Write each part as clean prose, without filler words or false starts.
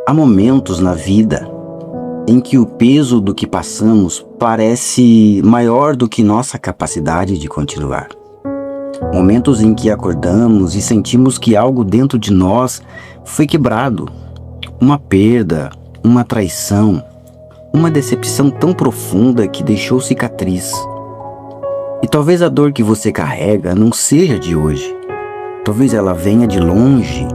Há momentos na vida em que o peso do que passamos parece maior do que nossa capacidade de continuar. Momentos em que acordamos e sentimos que algo dentro de nós foi quebrado. Uma perda, uma traição, uma decepção tão profunda que deixou cicatriz. E talvez a dor que você carrega não seja de hoje. Talvez ela venha de longe,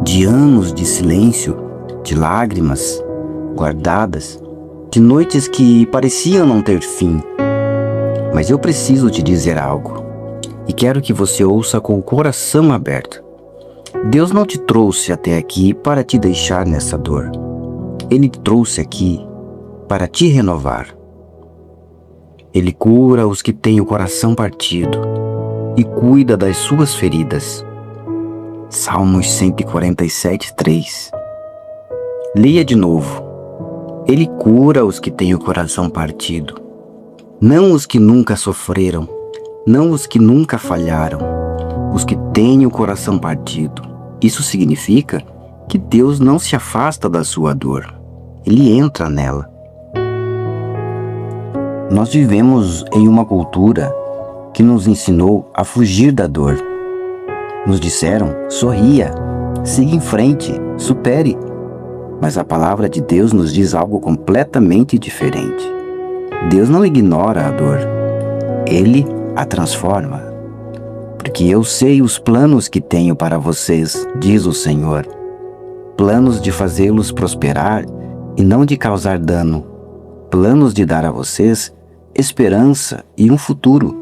de anos de silêncio, de lágrimas guardadas, de noites que pareciam não ter fim. Mas eu preciso te dizer algo, e quero que você ouça com o coração aberto. Deus não te trouxe até aqui para te deixar nessa dor. Ele te trouxe aqui para te renovar. Ele cura os que têm o coração partido e cuida das suas feridas. Salmos 147:3. Leia de novo. Ele cura os que têm o coração partido, não os que nunca sofreram, não os que nunca falharam, os que têm o coração partido. Isso significa que Deus não se afasta da sua dor, Ele entra nela. Nós vivemos em uma cultura que nos ensinou a fugir da dor. Nos disseram, sorria, siga em frente, supere. Mas a palavra de Deus nos diz algo completamente diferente. Deus não ignora a dor, Ele a transforma. Porque eu sei os planos que tenho para vocês, diz o Senhor. Planos de fazê-los prosperar e não de causar dano. Planos de dar a vocês esperança e um futuro.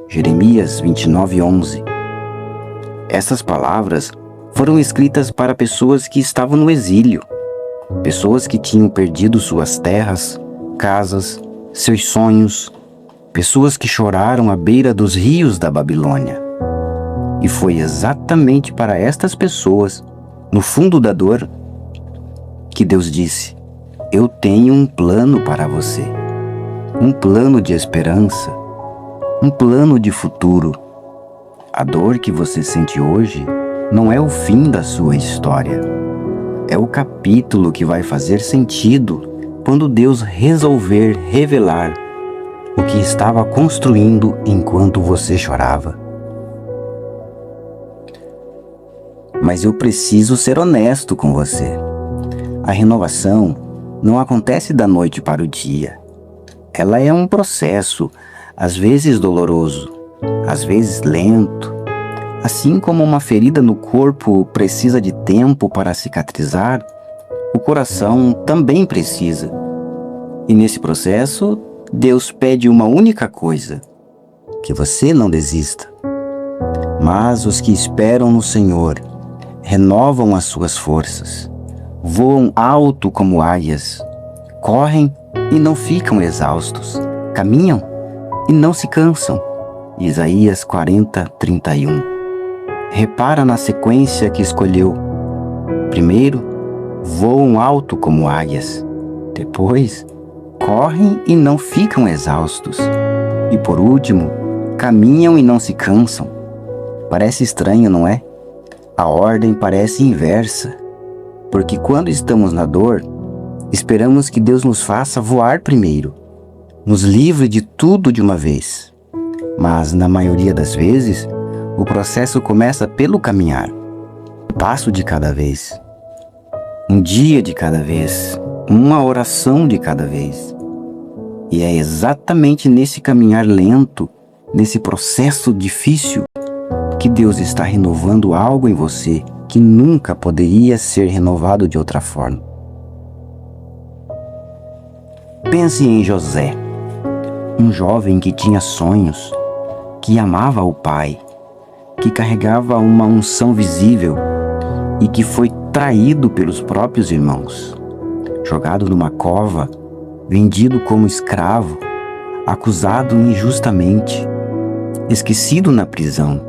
Jeremias 29:11. Essas palavras foram escritas para pessoas que estavam no exílio. Pessoas que tinham perdido suas terras, casas, seus sonhos. Pessoas que choraram à beira dos rios da Babilônia. E foi exatamente para estas pessoas, no fundo da dor, que Deus disse: eu tenho um plano para você. Um plano de esperança. Um plano de futuro. A dor que você sente hoje não é o fim da sua história. É o capítulo que vai fazer sentido quando Deus resolver revelar o que estava construindo enquanto você chorava. Mas eu preciso ser honesto com você. A renovação não acontece da noite para o dia. Ela é um processo, às vezes doloroso, às vezes lento. Assim como uma ferida no corpo precisa de tempo para cicatrizar, o coração também precisa. E nesse processo, Deus pede uma única coisa: que você não desista. Mas os que esperam no Senhor renovam as suas forças, voam alto como águias, correm e não ficam exaustos, caminham e não se cansam. Isaías 40:31. Repara na sequência que escolheu. Primeiro, voam alto como águias. Depois, correm e não ficam exaustos. E por último, caminham e não se cansam. Parece estranho, não é? A ordem parece inversa. Porque quando estamos na dor, esperamos que Deus nos faça voar primeiro, nos livre de tudo de uma vez. Mas, na maioria das vezes, o processo começa pelo caminhar, um passo de cada vez, um dia de cada vez, uma oração de cada vez. E é exatamente nesse caminhar lento, nesse processo difícil, que Deus está renovando algo em você que nunca poderia ser renovado de outra forma. Pense em José, um jovem que tinha sonhos, que amava o pai, que carregava uma unção visível e que foi traído pelos próprios irmãos, jogado numa cova, vendido como escravo, acusado injustamente, esquecido na prisão.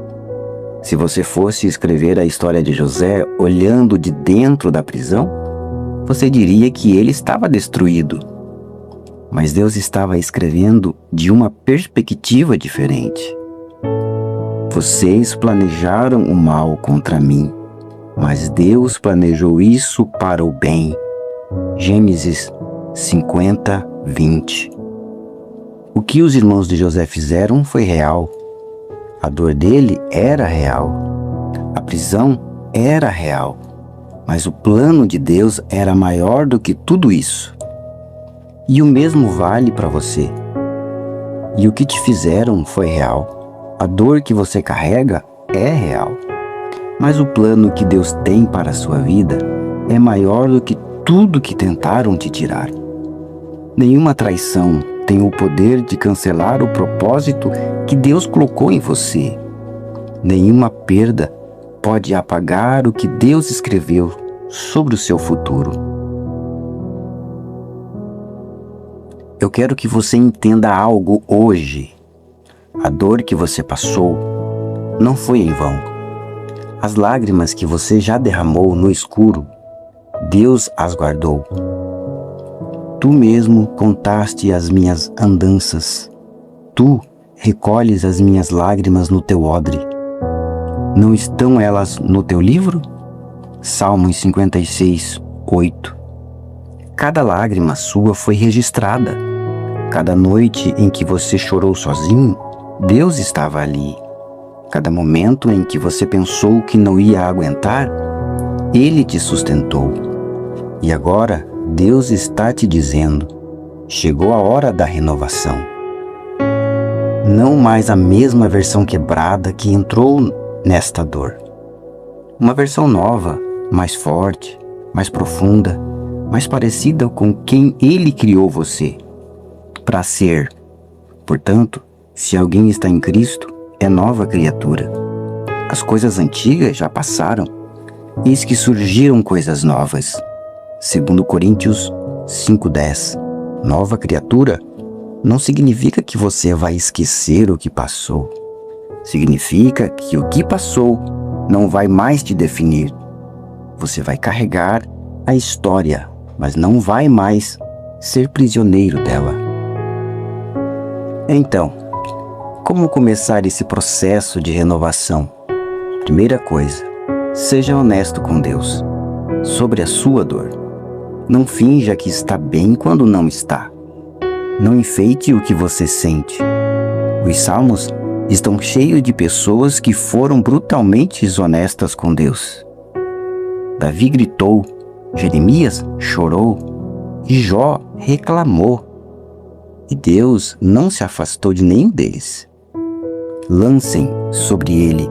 Se você fosse escrever a história de José olhando de dentro da prisão, você diria que ele estava destruído. Mas Deus estava escrevendo de uma perspectiva diferente. Vocês planejaram o mal contra mim, mas Deus planejou isso para o bem. Gênesis 50, 20. O que os irmãos de José fizeram foi real. A dor dele era real. A prisão era real. Mas o plano de Deus era maior do que tudo isso. E o mesmo vale para você. E o que te fizeram foi real. A dor que você carrega é real. Mas o plano que Deus tem para a sua vida é maior do que tudo que tentaram te tirar. Nenhuma traição tem o poder de cancelar o propósito que Deus colocou em você. Nenhuma perda pode apagar o que Deus escreveu sobre o seu futuro. Eu quero que você entenda algo hoje. A dor que você passou não foi em vão. As lágrimas que você já derramou no escuro, Deus as guardou. Tu mesmo contaste as minhas andanças. Tu recolhes as minhas lágrimas no teu odre. Não estão elas no teu livro? Salmos 56, 8. Cada lágrima sua foi registrada. Cada noite em que você chorou sozinho, Deus estava ali. Cada momento em que você pensou que não ia aguentar, Ele te sustentou. E agora, Deus está te dizendo: chegou a hora da renovação. Não mais a mesma versão quebrada que entrou nesta dor. Uma versão nova, mais forte, mais profunda, mais parecida com quem Ele criou você para ser. Portanto, se alguém está em Cristo, é nova criatura. As coisas antigas já passaram, eis que surgiram coisas novas. 2 Coríntios 5:10. Nova criatura não significa que você vai esquecer o que passou. Significa que o que passou não vai mais te definir. Você vai carregar a história, mas não vai mais ser prisioneiro dela. Então, como começar esse processo de renovação? Primeira coisa, seja honesto com Deus sobre a sua dor. Não finja que está bem quando não está. Não enfeite o que você sente. Os salmos estão cheios de pessoas que foram brutalmente desonestas com Deus. Davi gritou, Jeremias chorou e Jó reclamou. E Deus não se afastou de nenhum deles. Lancem sobre ele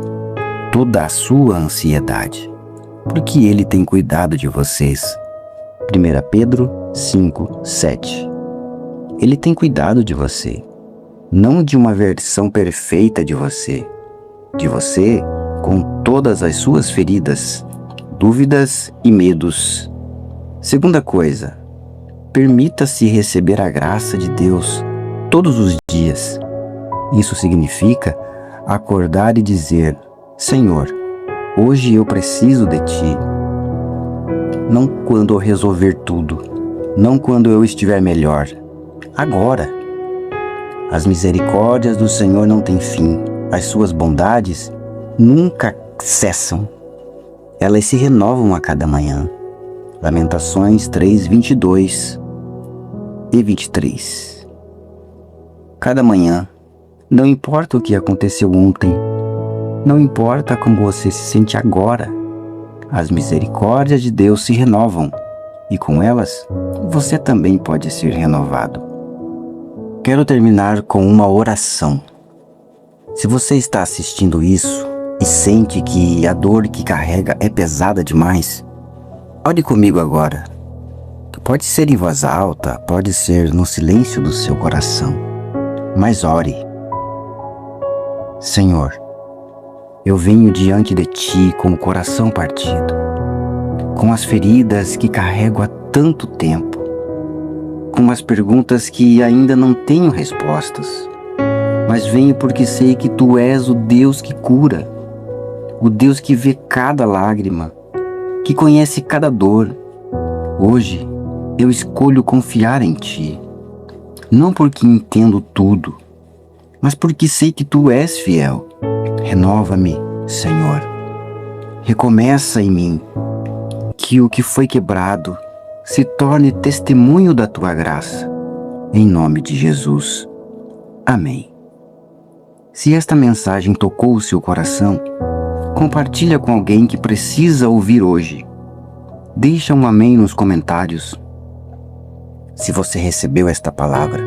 toda a sua ansiedade, porque ele tem cuidado de vocês. 1 Pedro 5, 7. Ele tem cuidado de você, não de uma versão perfeita de você com todas as suas feridas, dúvidas e medos. Segunda coisa, permita-se receber a graça de Deus todos os dias. Isso significa acordar e dizer: Senhor, hoje eu preciso de Ti. Não quando eu resolver tudo, não quando eu estiver melhor. Agora. As misericórdias do Senhor não têm fim. As suas bondades nunca cessam. Elas se renovam a cada manhã. Lamentações 3, 22 e 23. Cada manhã, não importa o que aconteceu ontem, não importa como você se sente agora, as misericórdias de Deus se renovam e com elas você também pode ser renovado. Quero terminar com uma oração. Se você está assistindo isso e sente que a dor que carrega é pesada demais, ore comigo agora. Pode ser em voz alta, pode ser no silêncio do seu coração, mas ore. Senhor, eu venho diante de Ti com o coração partido, com as feridas que carrego há tanto tempo, com as perguntas que ainda não tenho respostas, mas venho porque sei que Tu és o Deus que cura, o Deus que vê cada lágrima, que conhece cada dor. Hoje eu escolho confiar em Ti, não porque entendo tudo, mas porque sei que Tu és fiel. Renova-me, Senhor. recomeça em mim. Que o que foi quebrado se torne testemunho da tua graça. Em nome de Jesus. Amém. Se esta mensagem tocou o seu coração, compartilha com alguém que precisa ouvir hoje. Deixa um amém nos comentários. Se você recebeu esta palavra,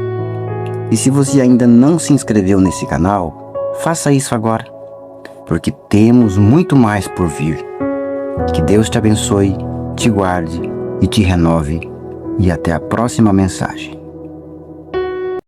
e se você ainda não se inscreveu nesse canal, faça isso agora, porque temos muito mais por vir. Que Deus te abençoe, te guarde e te renove. E até a próxima mensagem.